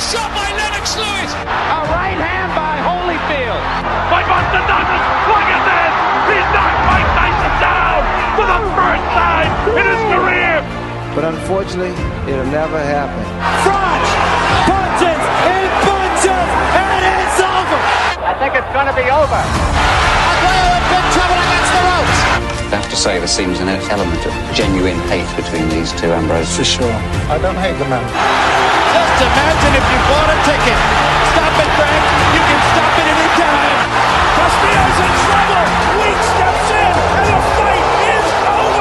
shot by Lennox Lewis. A right hand by Holyfield. By Buster Douglas, look at this! He's knocked Mike Tyson down for the first time in his career! But unfortunately, it'll never happen. Front punches and punches, and it's over! I think it's going to be over. Aguero in big trouble against the ropes. I have to say there seems an element of genuine hate between these two, Ambrose. For sure. I don't hate the man. Just imagine if you bought a ticket. Stop it, Frank. You can stop it any time. Castillo's in trouble! Weak steps in, and the fight is over!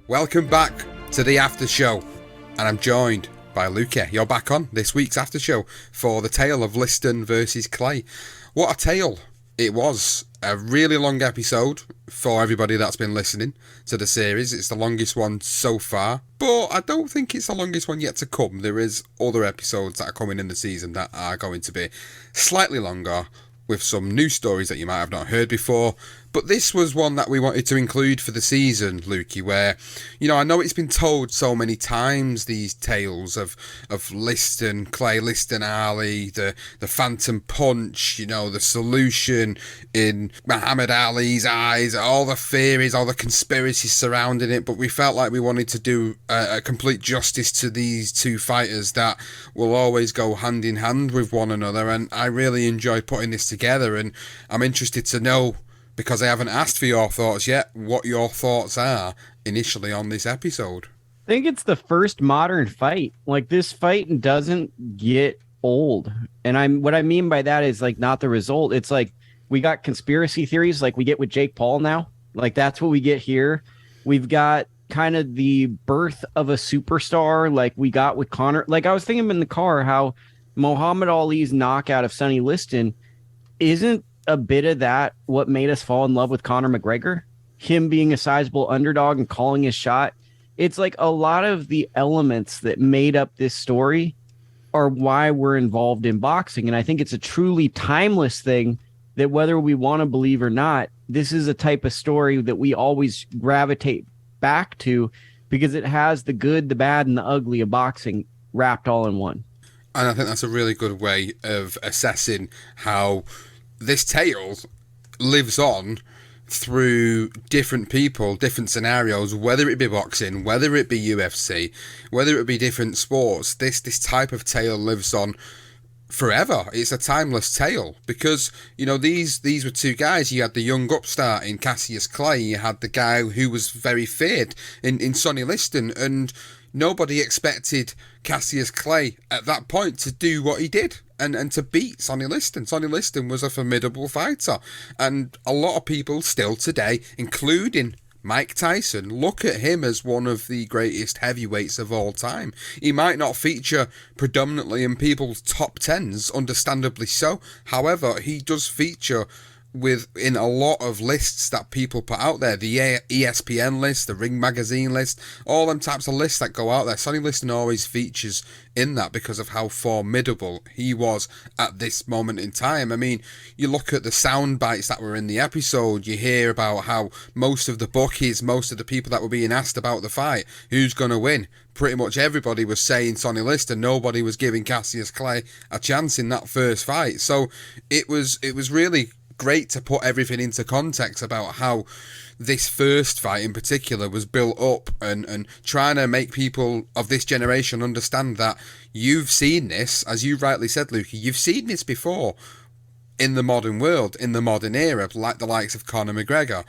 Welcome back to the after show, and I'm joined by Luca. You're back on this week's after show for the tale of Liston versus Clay. What a tale it was. A really long episode for everybody that's been listening to the series. It's the longest one so far, but I don't think it's the longest one yet to come. There is other episodes that are coming in the season that are going to be slightly longer, with some new stories that you might have not heard before. But this was one that we wanted to include for the season, Lukey, where, you know, I know it's been told so many times, these tales of Liston, Clay, Liston, Ali, the Phantom Punch, you know, the solution in Muhammad Ali's eyes, all the theories, all the conspiracies surrounding it. But we felt like we wanted to do a complete justice to these two fighters that will always go hand in hand with one another. And I really enjoyed putting this together, and I'm interested to know, because I haven't asked for your thoughts yet, what your thoughts are initially on this episode. I think it's the first modern fight. Like, this fight doesn't get old. And what I mean by that is, like, not the result. It's like we got conspiracy theories like we get with Jake Paul now. Like, that's what we get here. We've got kind of the birth of a superstar like we got with Conor. Like, I was thinking in the car how Muhammad Ali's knockout of Sonny Liston isn't a bit of that what made us fall in love with Conor McGregor, him being a sizable underdog and calling his shot. It's like a lot of the elements that made up this story are why we're involved in boxing. And I think it's a truly timeless thing that, whether we want to believe or not, this is a type of story that we always gravitate back to, because it has the good, the bad, and the ugly of boxing wrapped all in one. And I think that's a really good way of assessing how this tale lives on through different people, different scenarios, whether it be boxing, whether it be UFC, whether it be different sports. This type of tale lives on forever. It's a timeless tale, because, you know, these were two guys. You had the young upstart in Cassius Clay, you had the guy who was very feared in Sonny Liston, and nobody expected Cassius Clay at that point to do what he did and to beat Sonny Liston. Sonny Liston was a formidable fighter, and a lot of people still today, including Mike Tyson, look at him as one of the greatest heavyweights of all time. He might not feature predominantly in people's top tens, understandably so. However, he does feature in a lot of lists that people put out there, the ESPN list, the Ring Magazine list, all them types of lists that go out there. Sonny Liston always features in that because of how formidable he was at this moment in time. I mean, you look at the sound bites that were in the episode, you hear about how most of the bookies, most of the people that were being asked about the fight, who's going to win, pretty much everybody was saying Sonny Liston. Nobody was giving Cassius Clay a chance in that first fight. So it was really great to put everything into context about how this first fight in particular was built up, and trying to make people of this generation understand that you've seen this, as you rightly said, Lukey, you've seen this before in the modern world, in the modern era, like the likes of Conor McGregor.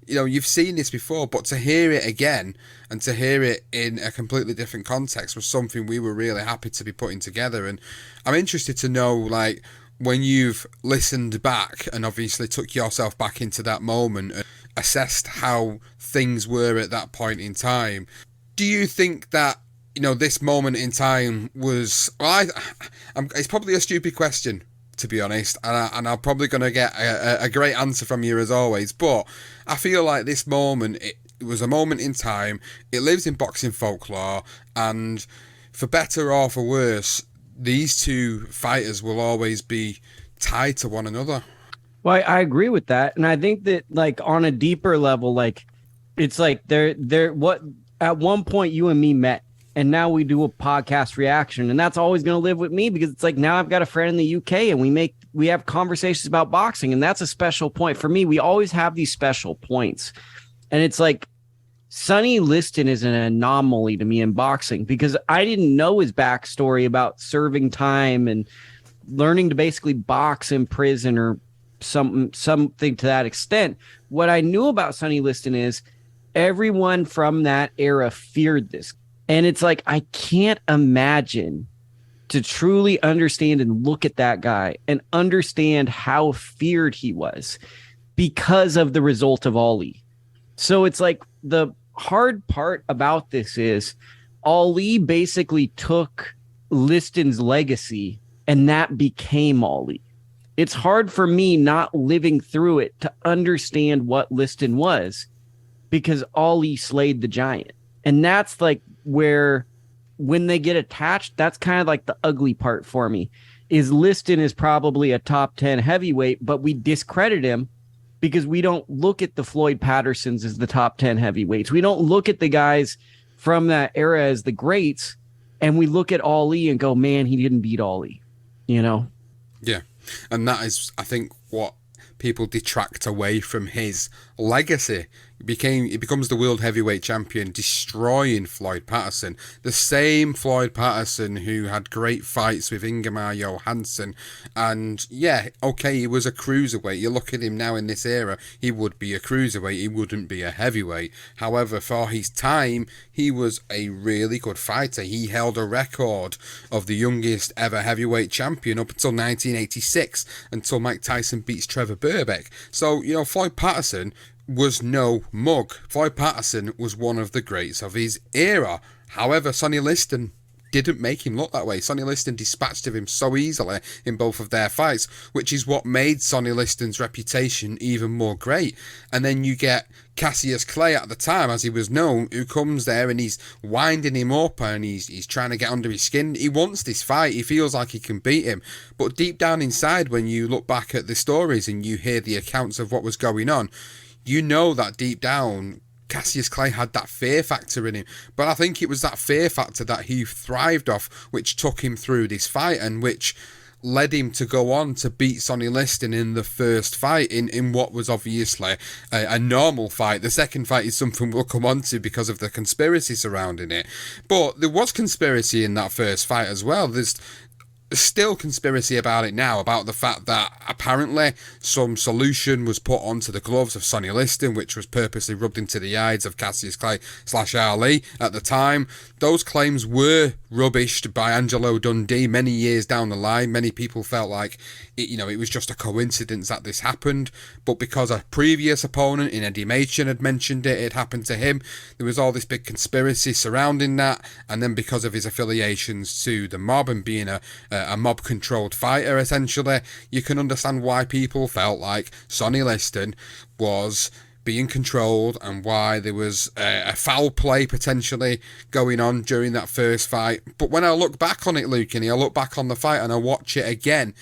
You know, you've seen this before, but to hear it again and to hear it in a completely different context was something we were really happy to be putting together. And I'm interested to know, like, when you've listened back and obviously took yourself back into that moment and assessed how things were at that point in time, do you think that, you know, this moment in time was... Well, it's probably a stupid question, to be honest, and I'm probably going to get a great answer from you as always, but I feel like this moment, it was a moment in time, it lives in boxing folklore, and for better or for worse, these two fighters will always be tied to one another. Well, I agree with that. And I think that, like, on a deeper level, like, it's like what at one point you and me met, and now we do a podcast reaction, and that's always going to live with me, because it's like, now I've got a friend in the UK and we have conversations about boxing, and that's a special point for me. We always have these special points. And it's like, Sonny Liston is an anomaly to me in boxing, because I didn't know his backstory about serving time and learning to basically box in prison or something to that extent. What I knew about Sonny Liston is everyone from that era feared this. And it's like, I can't imagine to truly understand and look at that guy and understand how feared he was because of the result of Ali. So it's like, the hard part about this is Ali basically took Liston's legacy, and that became Ali. It's hard for me, not living through it, to understand what Liston was, because Ali slayed the giant. And that's like where, when they get attached, that's kind of like the ugly part for me, is Liston is probably a top 10 heavyweight, but we discredit him because we don't look at the Floyd Pattersons as the top 10 heavyweights. We don't look at the guys from that era as the greats, and we look at Ali and go, man, he didn't beat Ali, you know? Yeah. And that is, I think, what people detract away from his legacy. He becomes the world heavyweight champion, destroying Floyd Patterson, the same Floyd Patterson who had great fights with Ingemar Johansson. And yeah, okay, he was a cruiserweight. You look at him now in this era, he would be a cruiserweight, he wouldn't be a heavyweight. However, for his time, he was a really good fighter. He held a record of the youngest ever heavyweight champion up until 1986, until Mike Tyson beats Trevor Burbeck. So, you know, Floyd Patterson was no mug. Floyd Patterson was one of the greats of his era. However, Sonny Liston didn't make him look that way. Sonny Liston dispatched of him so easily in both of their fights, which is what made Sonny Liston's reputation even more great. And then you get Cassius Clay at the time, as he was known, who comes there and he's winding him up and he's trying to get under his skin. He wants this fight. He feels like he can beat him. But deep down inside, when you look back at the stories and you hear the accounts of what was going on, you know that deep down, Cassius Clay had that fear factor in him. But I think it was that fear factor that he thrived off, which took him through this fight and which led him to go on to beat Sonny Liston in the first fight, in what was obviously a normal fight. The second fight is something we'll come on to because of the conspiracy surrounding it. But there was conspiracy in that first fight as well. There's still conspiracy about it now, about the fact that apparently some solution was put onto the gloves of Sonny Liston, which was purposely rubbed into the eyes of Cassius Clay / Ali at the time. Those claims were rubbished by Angelo Dundee many years down the line. Many people felt like it was just a coincidence that this happened, but because a previous opponent in Eddie Machen had mentioned it happened to him, there was all this big conspiracy surrounding that. And then because of his affiliations to the mob and being a mob-controlled fighter, essentially, you can understand why people felt like Sonny Liston was being controlled and why there was a foul play potentially going on during that first fight. But when I look back on it, Luke, and I look back on the fight and I watch it again,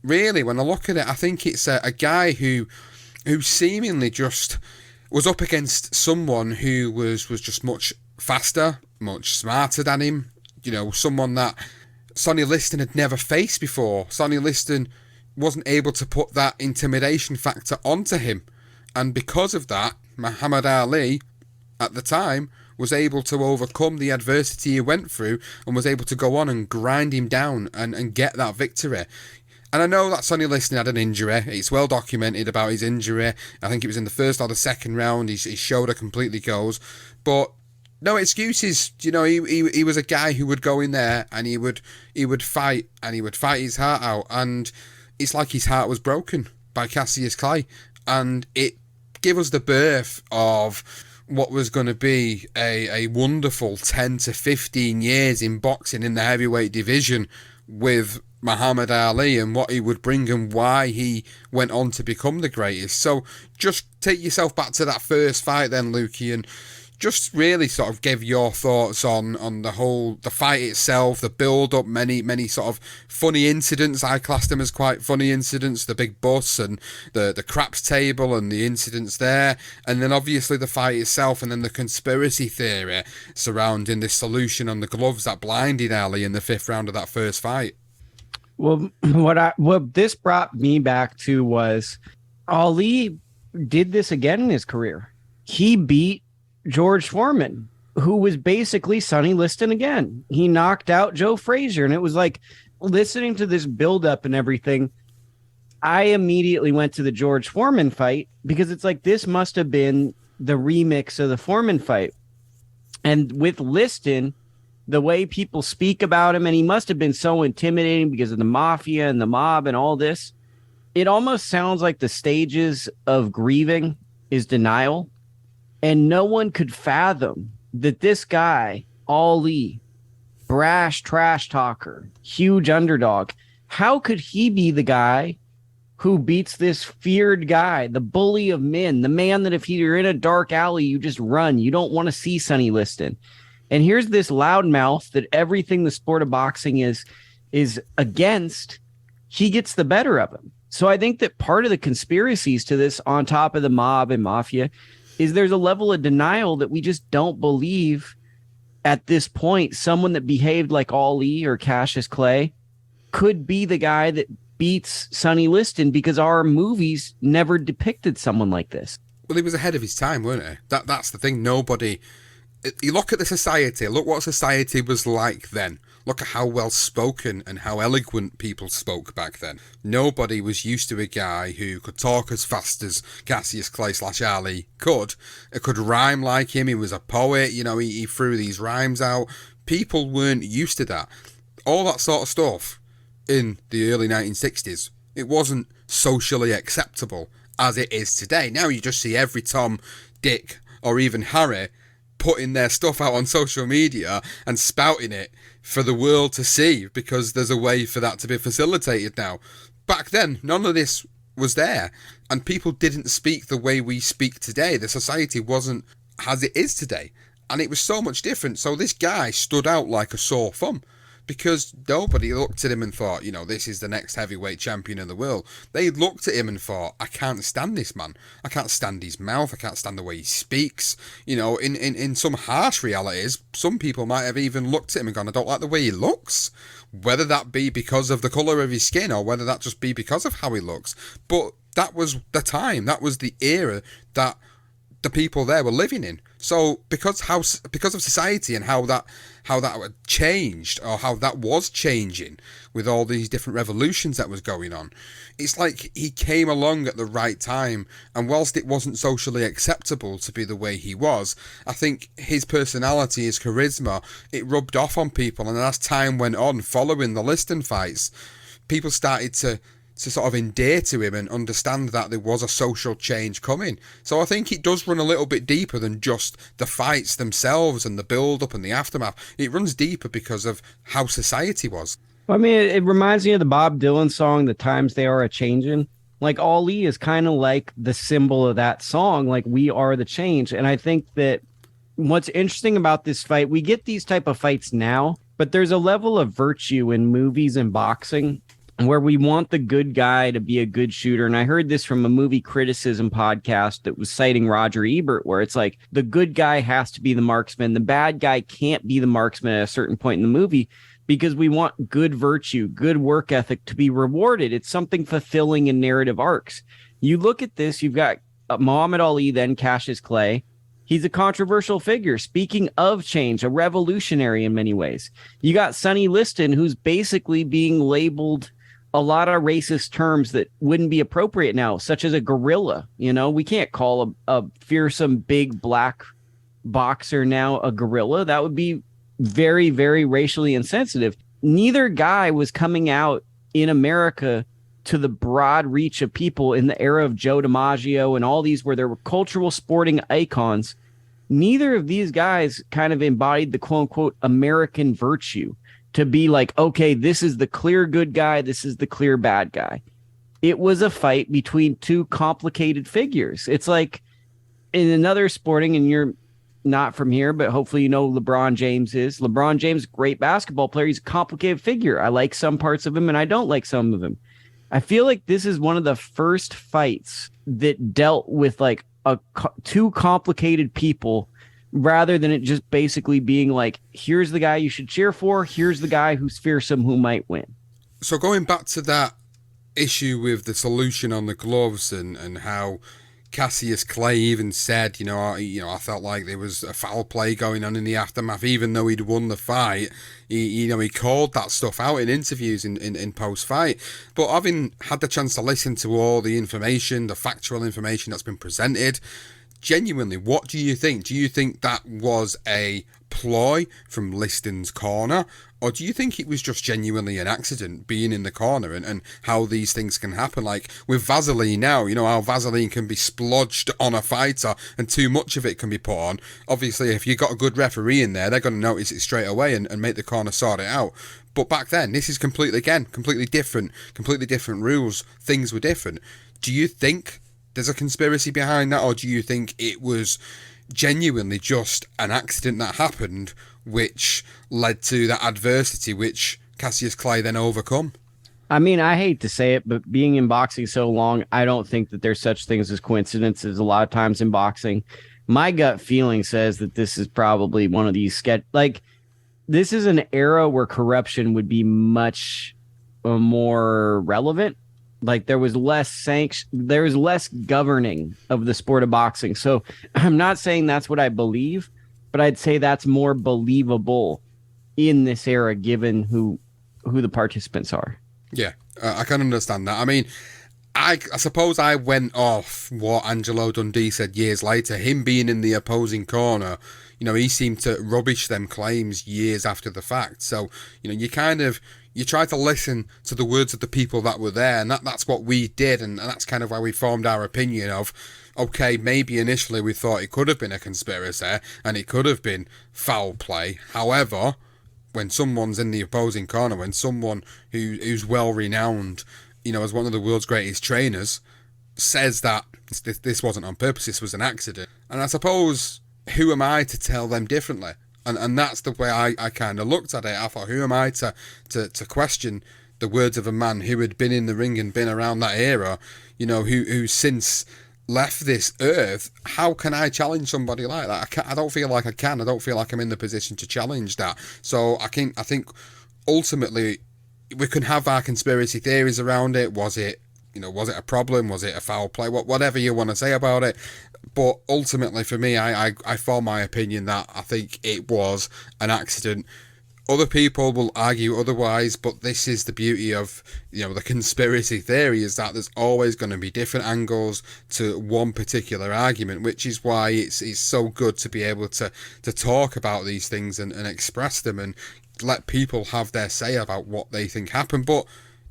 really, when I look at it, I think it's a guy who seemingly just was up against someone who was just much faster, much smarter than him. You know, someone that Sonny Liston had never faced before. Sonny Liston wasn't able to put that intimidation factor onto him. And because of that, Muhammad Ali, at the time, was able to overcome the adversity he went through and was able to go on and grind him down and get that victory. And I know that Sonny Liston had an injury. It's well documented about his injury. I think it was in the first or the second round. His shoulder completely goes. But no excuses. You know, he was a guy who would go in there and he would fight, and he would fight his heart out. And it's like his heart was broken by Cassius Clay. And it gave us the birth of what was going to be a wonderful 10 to 15 years in boxing in the heavyweight division with Muhammad Ali and what he would bring and why he went on to become the greatest. So just take yourself back to that first fight then, Lukey, and just really sort of give your thoughts on the fight itself, the build up, many sort of funny incidents. I classed them as quite funny incidents, the big bus and the craps table and the incidents there, and then obviously the fight itself, and then the conspiracy theory surrounding this solution on the gloves that blinded Ali in the 5th round of that first fight. Well, what this brought me back to was Ali did this again in his career. He beat George Foreman, who was basically Sonny Liston again. He knocked out Joe Frazier, and it was like, listening to this buildup and everything, I immediately went to the George Foreman fight, because it's like, this must have been the remix of the Foreman fight. And with Liston, the way people speak about him, and he must have been so intimidating because of the mafia and the mob and all this, it almost sounds like the stages of grieving is denial. And no one could fathom that this guy, Ali, brash trash talker, huge underdog, how could he be the guy who beats this feared guy, the bully of men, the man that if you're in a dark alley, you just run. You don't want to see Sonny Liston. And here's this loudmouth that everything the sport of boxing is against. He gets the better of him. So I think that part of the conspiracies to this, on top of the mob and mafia, is there's a level of denial that we just don't believe at this point someone that behaved like Ali or Cassius Clay could be the guy that beats Sonny Liston, because our movies never depicted someone like this. Well, he was ahead of his time, weren't he? That's the thing. Nobody... You look at the society, look what society was like then. Look at how well spoken and how eloquent people spoke back then. Nobody was used to a guy who could talk as fast as Cassius Clay / Ali could. It could rhyme like him. He was a poet, he threw these rhymes out. People weren't used to that. All that sort of stuff in the early 1960s, it wasn't socially acceptable as it is today. Now you just see every Tom, Dick, or even Harry putting their stuff out on social media and spouting it for the world to see, because there's a way for that to be facilitated now. Back then, none of this was there, and people didn't speak the way we speak today. The society wasn't as it is today, and it was so much different. So this guy stood out like a sore thumb, because nobody looked at him and thought, this is the next heavyweight champion of the world. They looked at him and thought, I can't stand this man. I can't stand his mouth. I can't stand the way he speaks. In some harsh realities, some people might have even looked at him and gone, I don't like the way he looks. Whether that be because of the colour of his skin, or whether that just be because of how he looks. But that was the time. That was the era that the people there were living in. So because of society and how that changed, or how that was changing with all these different revolutions that was going on, it's like he came along at the right time. And whilst it wasn't socially acceptable to be the way he was, I think his personality, his charisma, it rubbed off on people. And as time went on, following the Liston fights, people started to sort of endear to him and understand that there was a social change coming. So I think it does run a little bit deeper than just the fights themselves and the build-up and the aftermath. It runs deeper because of how society was. I mean, it reminds me of the Bob Dylan song, The Times They Are A-Changin'. Like, Ali is kind of like the symbol of that song, like, we are the change. And I think that what's interesting about this fight, we get these type of fights now, but there's a level of virtue in movies and boxing where we want the good guy to be a good shooter. And I heard this from a movie criticism podcast that was citing Roger Ebert, where it's like, the good guy has to be the marksman. The bad guy can't be the marksman at a certain point in the movie, because we want good virtue, good work ethic to be rewarded. It's something fulfilling in narrative arcs. You look at this, you've got Muhammad Ali, then Cassius Clay. He's a controversial figure. Speaking of change, a revolutionary in many ways. You got Sonny Liston, who's basically being labeled a lot of racist terms that wouldn't be appropriate now, such as a gorilla. We can't call a fearsome big black boxer now a gorilla. That would be very, very racially insensitive. Neither guy was coming out in America to the broad reach of people in the era of Joe DiMaggio and all these, where there were cultural sporting icons. Neither of these guys kind of embodied the quote unquote American virtue to be like, okay, this is the clear good guy, this is the clear bad guy. It was a fight between two complicated figures. It's like in another sporting, and you're not from here, but hopefully you know who LeBron James is. LeBron James, great basketball player. He's a complicated figure. I like some parts of him and I don't like some of him. I feel like this is one of the first fights that dealt with like two complicated people rather than it just basically being like, here's the guy you should cheer for, here's the guy who's fearsome who might win. So going back to that issue with the solution on the gloves and how Cassius Clay even said, I felt like there was a foul play going on in the aftermath, even though he'd won the fight. He called that stuff out in interviews in post-fight. But having had the chance to listen to all the information, the factual information that's been presented, genuinely, what do you think? Do you think that was a ploy from Liston's corner? Or do you think it was just genuinely an accident being in the corner and how these things can happen? Like with Vaseline now, how Vaseline can be splodged on a fighter and too much of it can be put on. Obviously, if you've got a good referee in there, they're going to notice it straight away and make the corner sort it out. But back then, this is completely different rules. Things were different. Do you think there's a conspiracy behind that, or do you think it was genuinely just an accident that happened which led to that adversity which Cassius Clay then overcome? I mean, I hate to say it, but being in boxing so long, I don't think that there's such things as coincidences a lot of times in boxing. My gut feeling says that this is probably one of these this is an era where corruption would be much more relevant. Like there was less governing of the sport of boxing. So I'm not saying that's what I believe, but I'd say that's more believable in this era, given who the participants are. Yeah, I can understand that. I mean, I suppose I went off what Angelo Dundee said years later. Him being in the opposing corner, he seemed to rubbish them claims years after the fact. So, you try to listen to the words of the people that were there, and that's what we did, and that's kind of why we formed our opinion of, okay, maybe initially we thought it could have been a conspiracy, and it could have been foul play. However, when someone's in the opposing corner, when someone who's well-renowned, as one of the world's greatest trainers, says that this wasn't on purpose, this was an accident. And I suppose, who am I to tell them differently? And that's the way I kind of looked at it. I thought, who am I to question the words of a man who had been in the ring and been around that era, who since left this earth? How can I challenge somebody like that? I don't feel like I can. I don't feel like I'm in the position to challenge that. So I think ultimately we can have our conspiracy theories around it. Was it a problem? Was it a foul play? Whatever you want to say about it. But ultimately, for me, I form my opinion that I think it was an accident. Other people will argue otherwise, but this is the beauty of the conspiracy theory, is that there's always going to be different angles to one particular argument, which is why it's so good to be able to talk about these things and express them and let people have their say about what they think happened. But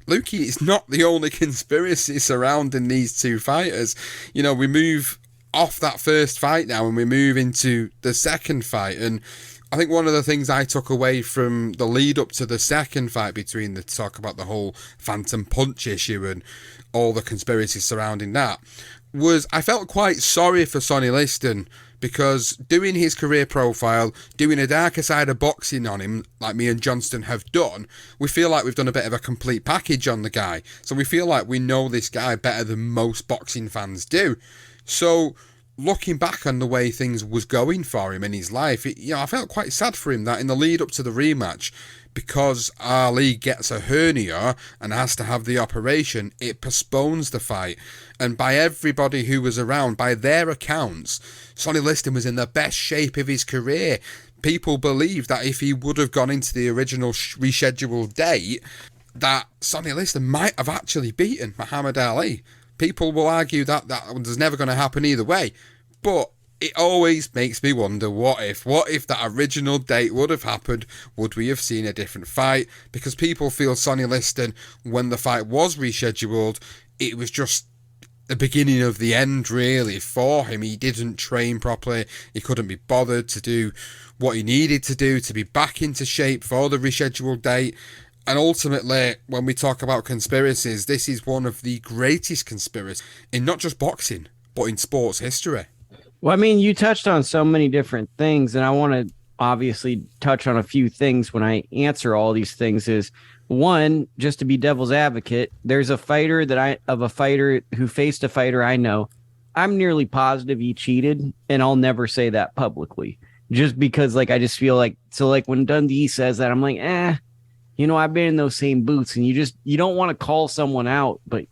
Lukey, it's not the only conspiracy surrounding these two fighters. We move off that first fight now and we move into the second fight, and I think one of the things I took away from the lead up to the second fight between the talk about the whole Phantom Punch issue and all the conspiracies surrounding that was I felt quite sorry for Sonny Liston, because doing his career profile, doing a darker side of boxing on him, like me and Johnston have done, we feel like we've done a bit of a complete package on the guy. So we feel like we know this guy better than most boxing fans do. So looking back on the way things was going for him in his life, I felt quite sad for him that in the lead up to the rematch, because Ali gets a hernia and has to have the operation, it postpones the fight. And by everybody who was around, by their accounts, Sonny Liston was in the best shape of his career. People believe that if he would have gone into the original rescheduled date, that Sonny Liston might have actually beaten Muhammad Ali. People will argue that was never going to happen either way, but it always makes me wonder, what if that original date would have happened? Would we have seen a different fight? Because people feel Sonny Liston, when the fight was rescheduled, it was just the beginning of the end, really, for him. He didn't train properly. He couldn't be bothered to do what he needed to do to be back into shape for the rescheduled date. And ultimately, when we talk about conspiracies, this is one of the greatest conspiracies in not just boxing, but in sports history. Well, I mean, you touched on so many different things, and I want to obviously touch on a few things when I answer all these things. Is one, just to be devil's advocate, there's a fighter who faced a fighter I know. I'm nearly positive he cheated, and I'll never say that publicly, just because I just feel like when Dundee says that, I'm like, I've been in those same boots, and you don't want to call someone out, but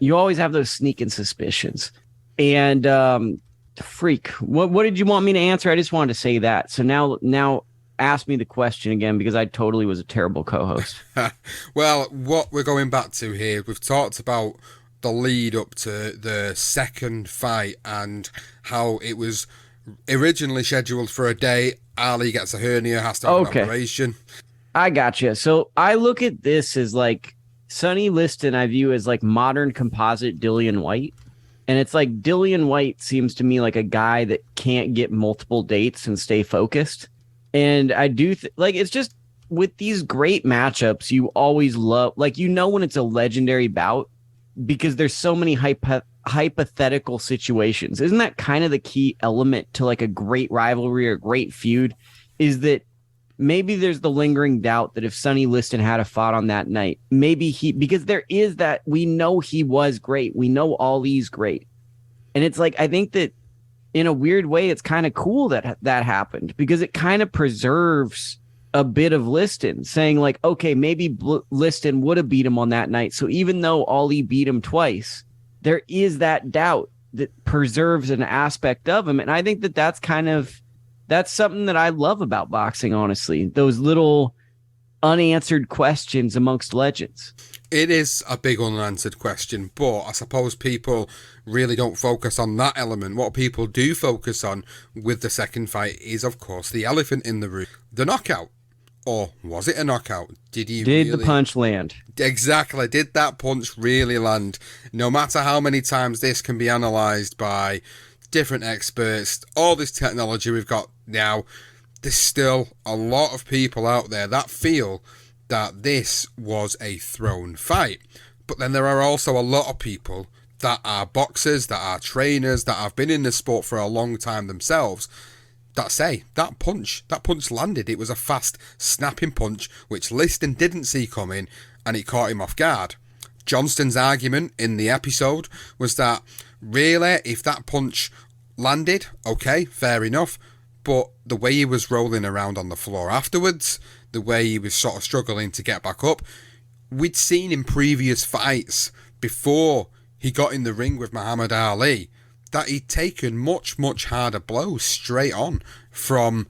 you always have those sneaking suspicions. And freak, what did you want me to answer? I just wanted to say that. So now ask me the question again, because I totally was a terrible co-host. Well, what we're going back to here, we've talked about the lead up to the second fight and how it was originally scheduled for a day. Ali gets a hernia, has to have an operation. I gotcha. So I look at this as Sonny Liston, I view as modern composite Dillian White. And it's Dillian White seems to me like a guy that can't get multiple dates and stay focused. And I do it's just with these great matchups, you always love, when it's a legendary bout, because there's so many hypothetical situations. Isn't that kind of the key element to a great rivalry or great feud, is that maybe there's the lingering doubt that if Sonny Liston had a fought on that night, maybe because there is that, we know he was great. We know Ali's great. And it's I think that in a weird way, it's kind of cool that happened, because it kind of preserves a bit of Liston, saying okay, maybe Liston would have beat him on that night. So even though Ali beat him twice, there is that doubt that preserves an aspect of him. And I think that that's something that I love about boxing, honestly. Those little unanswered questions amongst legends. It is a big unanswered question, but I suppose people really don't focus on that element. What people do focus on with the second fight is, of course, the elephant in the room. The knockout. Or was it a knockout? Did the punch land? Exactly. Did that punch really land? No matter how many times this can be analysed by different experts, all this technology we've got now, there's still a lot of people out there that feel that this was a thrown fight. But then there are also a lot of people that are boxers, that are trainers, that have been in the sport for a long time themselves, that say that punch landed. It was a fast, snapping punch which Liston didn't see coming, and it caught him off guard. Johnston's argument in the episode was that really, if that punch landed, okay, fair enough, but the way he was rolling around on the floor afterwards, the way he was sort of struggling to get back up, we'd seen in previous fights before he got in the ring with Muhammad Ali that he'd taken much, much harder blows straight on from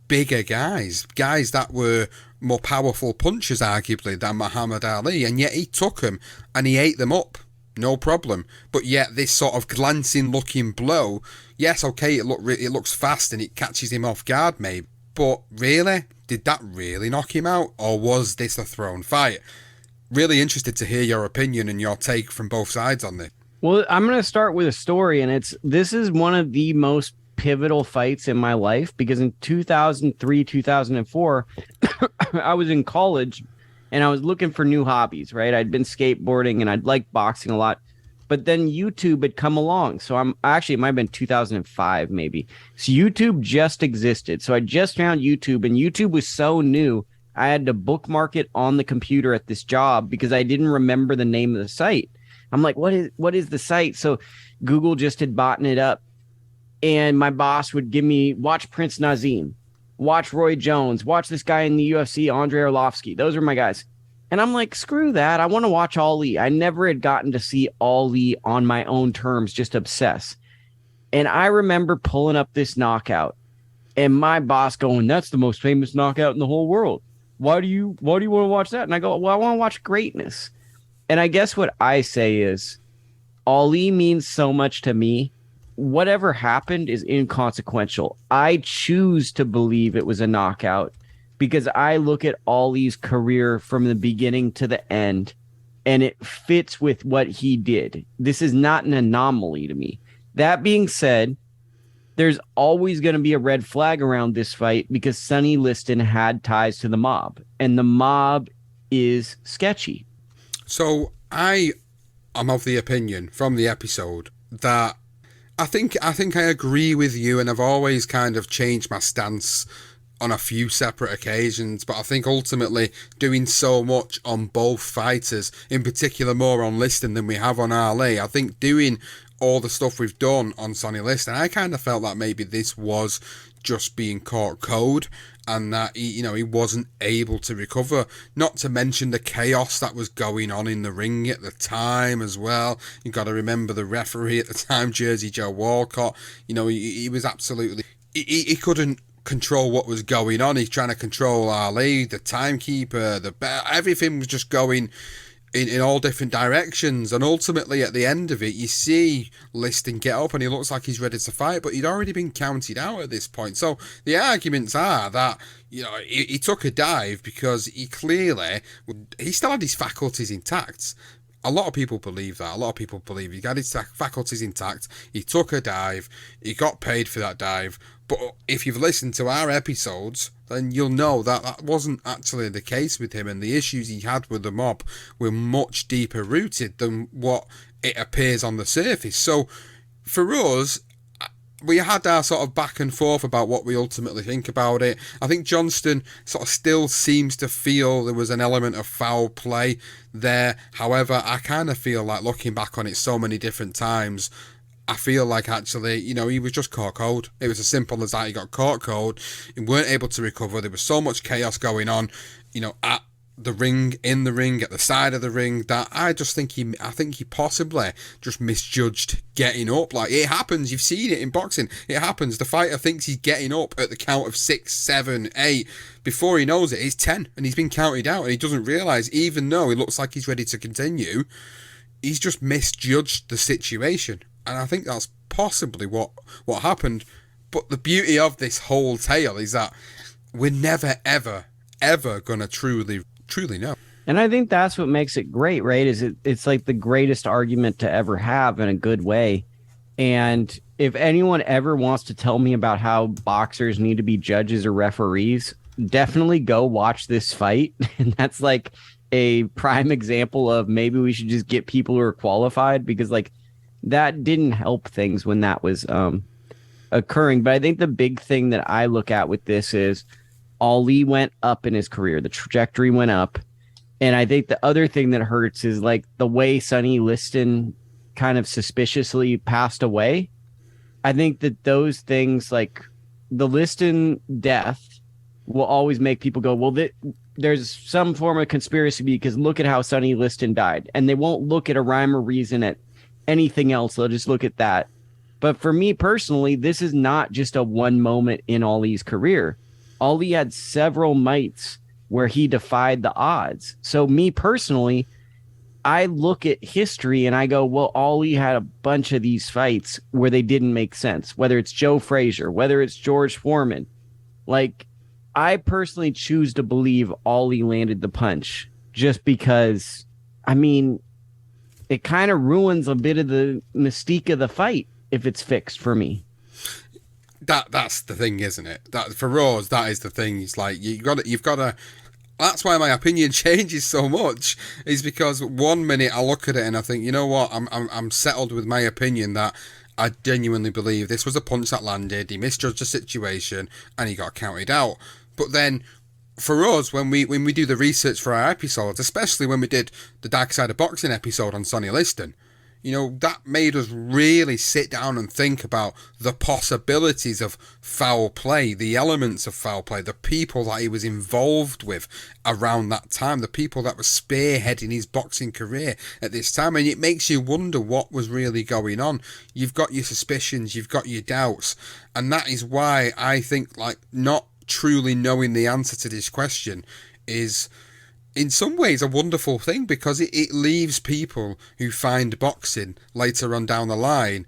bigger guys that were more powerful punchers, arguably, than Muhammad Ali, and yet he took them and he ate them up, no problem. But yet this sort of glancing looking blow, yes, okay, it looks fast and it catches him off guard maybe, but really, did that really knock him out, or was this a thrown fight? Really interested to hear your opinion and your take from both sides on this. Well, I'm going to start with a story, and this is one of the most pivotal fights in my life, because in 2003, 2004, I was in college and I was looking for new hobbies, right? I'd been skateboarding and I'd liked boxing a lot, but then YouTube had come along. So it might have been 2005 maybe. So YouTube just existed. So I just found YouTube, and YouTube was so new, I had to bookmark it on the computer at this job because I didn't remember the name of the site. I'm like, what is the site? So Google just had bought it up, and my boss would give me, watch Prince Nazim, watch Roy Jones, watch this guy in the UFC, Andrei Arlovsky. Those are my guys. And I'm like, screw that. I want to watch Ali. I never had gotten to see Ali on my own terms, just obsess. And I remember pulling up this knockout and my boss going, that's the most famous knockout in the whole world. Why do you want to watch that? And I go, well, I want to watch greatness. And I guess what I say is, Ali means so much to me. Whatever happened is inconsequential. I choose to believe it was a knockout because I look at Ali's career from the beginning to the end, and it fits with what he did. This is not an anomaly to me. That being said, there's always going to be a red flag around this fight because Sonny Liston had ties to the mob, and the mob is sketchy. So I am of the opinion from the episode that I think I agree with you, and I've always kind of changed my stance on a few separate occasions, but I think ultimately doing so much on both fighters, in particular more on Liston than we have on Ali, I think doing all the stuff we've done on Sonny Liston, I kind of felt that maybe this was just being caught cold, and that he wasn't able to recover. Not to mention the chaos that was going on in the ring at the time as well. You got to remember the referee at the time, Jersey Joe Walcott. He was absolutely he couldn't control what was going on. He's trying to control Ali, the timekeeper, everything was just going in all different directions, and ultimately at the end of it you see Liston get up and he looks like he's ready to fight, but he'd already been counted out at this point. So the arguments are that he took a dive because he still had his faculties intact. A lot of people believe that. A lot of people believe he got his faculties intact. He took a dive. He got paid for that dive. But if you've listened to our episodes, then you'll know that that wasn't actually the case with him, and the issues he had with the mob were much deeper rooted than what it appears on the surface. So for us, we had our sort of back and forth about what we ultimately think about it. I think Johnston sort of still seems to feel there was an element of foul play there. However, I kind of feel like, looking back on it so many different times, I feel like actually, he was just caught cold. It was as simple as that. He got caught cold. He weren't able to recover. There was so much chaos going on, at the ring, in the ring, at the side of the ring, that I think he possibly just misjudged getting up. Like, it happens. You've seen it in boxing. It happens. The fighter thinks he's getting up at the count of 6, 7, 8. Before he knows it, it's 10, and he's been counted out, and he doesn't realise, even though he looks like he's ready to continue, he's just misjudged the situation. And I think that's possibly what happened. But the beauty of this whole tale is that we're never, ever, ever going to truly know. And I think that's what makes it great, right? It's like the greatest argument to ever have in a good way. And if anyone ever wants to tell me about how boxers need to be judges or referees, definitely go watch this fight. And that's like a prime example of maybe we should just get people who are qualified, because like that didn't help things when that was occurring. But I think the big thing that I look at with this is Ali went up in his career. The trajectory went up. And I think the other thing that hurts is like the way Sonny Liston kind of suspiciously passed away. I think that those things, like the Liston death, will always make people go, well, there's some form of conspiracy because look at how Sonny Liston died. And they won't look at a rhyme or reason at anything else. They'll just look at that. But for me personally, this is not just a one moment in Ali's career. Ali had several mites where he defied the odds. So me personally, I look at history and I go, well, Ali had a bunch of these fights where they didn't make sense, whether it's Joe Frazier, whether it's George Foreman. Like, I personally choose to believe Ali landed the punch just because, I mean, it kind of ruins a bit of the mystique of the fight if it's fixed for me. That's the thing, isn't it? That for us, that is the thing. It's like you've got to. That's why my opinion changes so much. Is because one minute I look at it and I think, you know what, I'm settled with my opinion that I genuinely believe this was a punch that landed. He misjudged the situation and he got counted out. But then, for us, when we do the research for our episodes, especially when we did the Dark Side of Boxing episode on Sonny Liston, that made us really sit down and think about the possibilities of foul play, the elements of foul play, the people that he was involved with around that time, the people that were spearheading his boxing career at this time. And it makes you wonder what was really going on. You've got your suspicions, you've got your doubts. And that is why I think, like, not truly knowing the answer to this question is in some ways a wonderful thing, because it leaves people who find boxing later on down the line,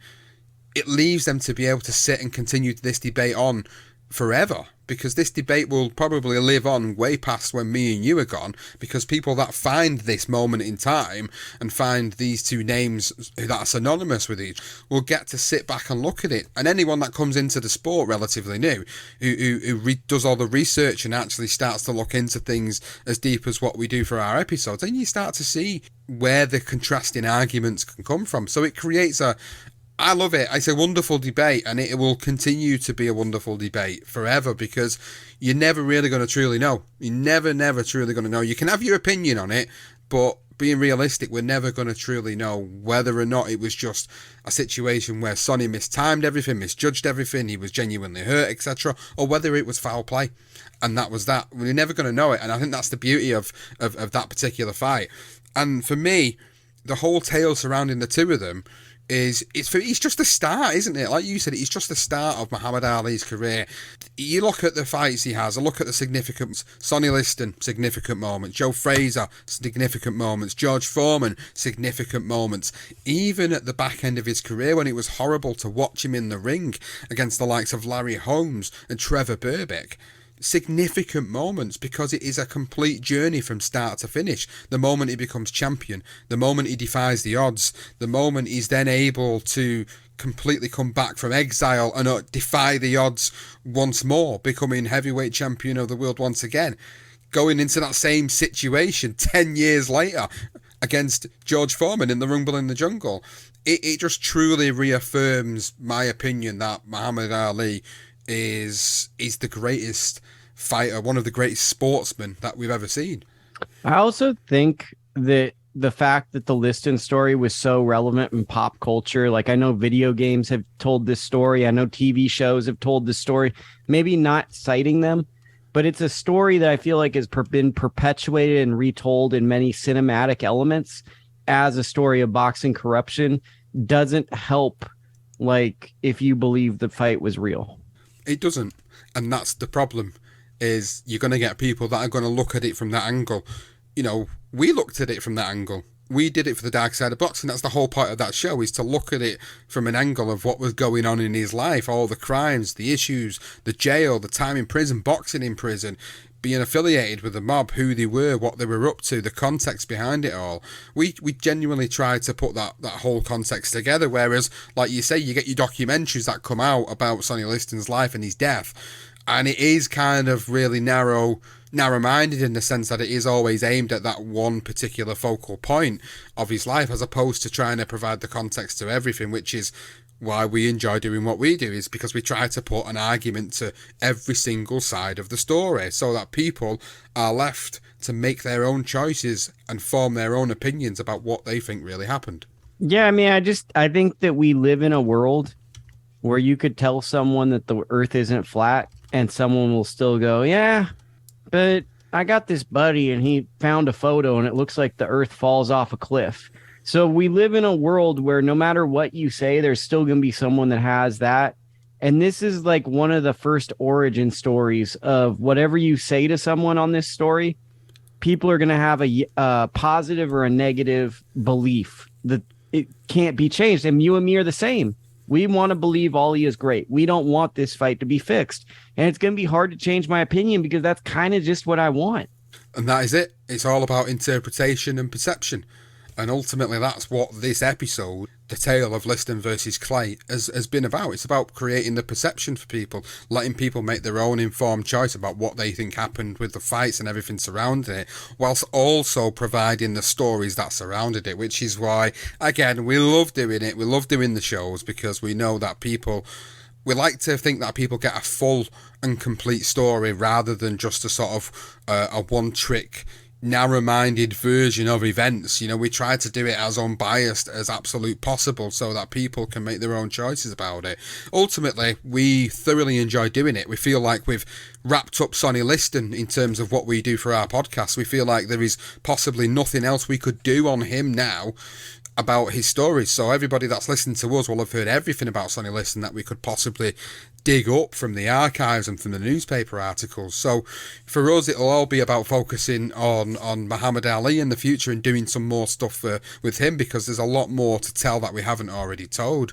it leaves them to be able to sit and continue this debate on forever, because this debate will probably live on way past when me and you are gone, because people that find this moment in time and find these two names that's synonymous with each will get to sit back and look at it. And anyone that comes into the sport relatively new, who does all the research and actually starts to look into things as deep as what we do for our episodes, then you start to see where the contrasting arguments can come from. So it creates a I love it. It's a wonderful debate, and it will continue to be a wonderful debate forever, because you're never really going to truly know. You're never truly going to know. You can have your opinion on it, but being realistic, we're never going to truly know whether or not it was just a situation where Sonny mistimed everything, misjudged everything, he was genuinely hurt, etc., or whether it was foul play. And that was that. We're never going to know it, and I think that's the beauty of that particular fight. And for me, the whole tale surrounding the two of them it's just the start, isn't it? Like you said, it's just the start of Muhammad Ali's career. You look at the fights he has, I look at the significance. Sonny Liston, significant moments. Joe Frazier, significant moments. George Foreman, significant moments. Even at the back end of his career, when it was horrible to watch him in the ring against the likes of Larry Holmes and Trevor Burbick. Significant moments, because it is a complete journey from start to finish. The moment he becomes champion, the moment he defies the odds, the moment he's then able to completely come back from exile and defy the odds once more, becoming heavyweight champion of the world once again, going into that same situation 10 years later against George Foreman in the Rumble in the Jungle. It just truly reaffirms my opinion that Muhammad Ali is the greatest fighter, one of the greatest sportsmen that we've ever seen. I also think that the fact that the Liston story was so relevant in pop culture, like I know video games have told this story, I know TV shows have told this story, maybe not citing them, but it's a story that I feel like has been perpetuated and retold in many cinematic elements as a story of boxing corruption. Doesn't help, like, if you believe the fight was real. It doesn't, and that's the problem, is you're going to get people that are going to look at it from that angle. You know, we looked at it from that angle. We did it for the Dark Side of Boxing. That's the whole point of that show, is to look at it from an angle of what was going on in his life, all the crimes, the issues, the jail, the time in prison, boxing in prison, being affiliated with the mob, who they were, what they were up to, the context behind it all. We genuinely tried to put that whole context together, whereas, like you say, you get your documentaries that come out about Sonny Liston's life and his death, and it is kind of really narrow-minded in the sense that it is always aimed at that one particular focal point of his life, as opposed to trying to provide the context to everything, which is why we enjoy doing what we do, is because we try to put an argument to every single side of the story so that people are left to make their own choices and form their own opinions about what they think really happened. Yeah, I mean, I think that we live in a world where you could tell someone that the earth isn't flat and someone will still go, yeah, but I got this buddy and he found a photo and it looks like the earth falls off a cliff. So we live in a world where no matter what you say, there's still going to be someone that has that. And this is like one of the first origin stories of whatever you say to someone on this story, people are going to have a positive or a negative belief that it can't be changed. And you and me are the same. We want to believe Ali is great. We don't want this fight to be fixed. And it's going to be hard to change my opinion because that's kind of just what I want. And that is it. It's all about interpretation and perception. And ultimately, that's what this episode, the tale of Liston versus Clay, has been about. It's about creating the perception for people, letting people make their own informed choice about what they think happened with the fights and everything surrounding it, whilst also providing the stories that surrounded it, which is why, again, we love doing it. We love doing the shows because we know that we like to think that people get a full and complete story rather than just a sort of a one-trick, narrow-minded version of events. You know, we try to do it as unbiased as absolute possible so that people can make their own choices about it. Ultimately, we thoroughly enjoy doing it. We feel like we've wrapped up Sonny Liston in terms of what we do for our podcast. We feel like there is possibly nothing else we could do on him now about his stories. So everybody that's listened to us will have heard everything about Sonny Liston that we could possibly dig up from the archives and from the newspaper articles. So for us, it'll all be about focusing on Muhammad Ali in the future and doing some more stuff with him, because there's a lot more to tell that we haven't already told.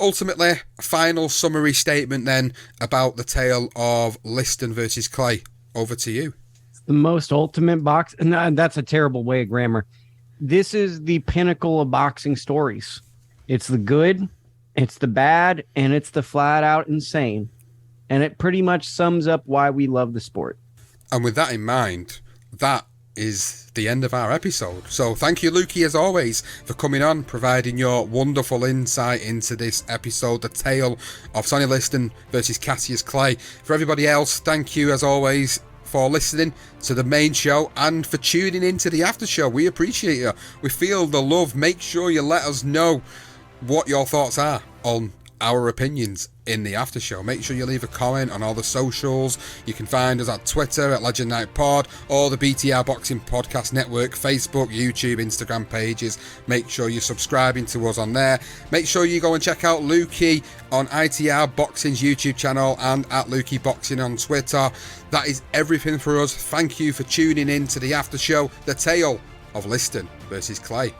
Ultimately, a final summary statement then about the tale of Liston versus Clay. Over to you. It's the most ultimate box. No, that's a terrible way of grammar. This is the pinnacle of boxing stories. It's the good, it's the bad, and it's the flat out insane. And it pretty much sums up why we love the sport. And with that in mind, that is the end of our episode. So thank you, Lukey, as always, for coming on, providing your wonderful insight into this episode, the tale of Sonny Liston versus Cassius Clay. For everybody else, thank you as always for listening to the main show and for tuning into the after show. We appreciate you. We feel the love. Make sure you let us know what your thoughts are on our opinions in the after show. Make sure you leave a comment on all the socials. You can find us at Twitter at Legend Night Pod or the BTR Boxing Podcast Network, Facebook, YouTube, Instagram pages. Make sure you're subscribing to us on there. Make sure you go and check out Lukey on ITR Boxing's YouTube channel and at Lukey Boxing on Twitter. That is everything for us. Thank you for tuning in to the after show, the tale of Liston versus Clay.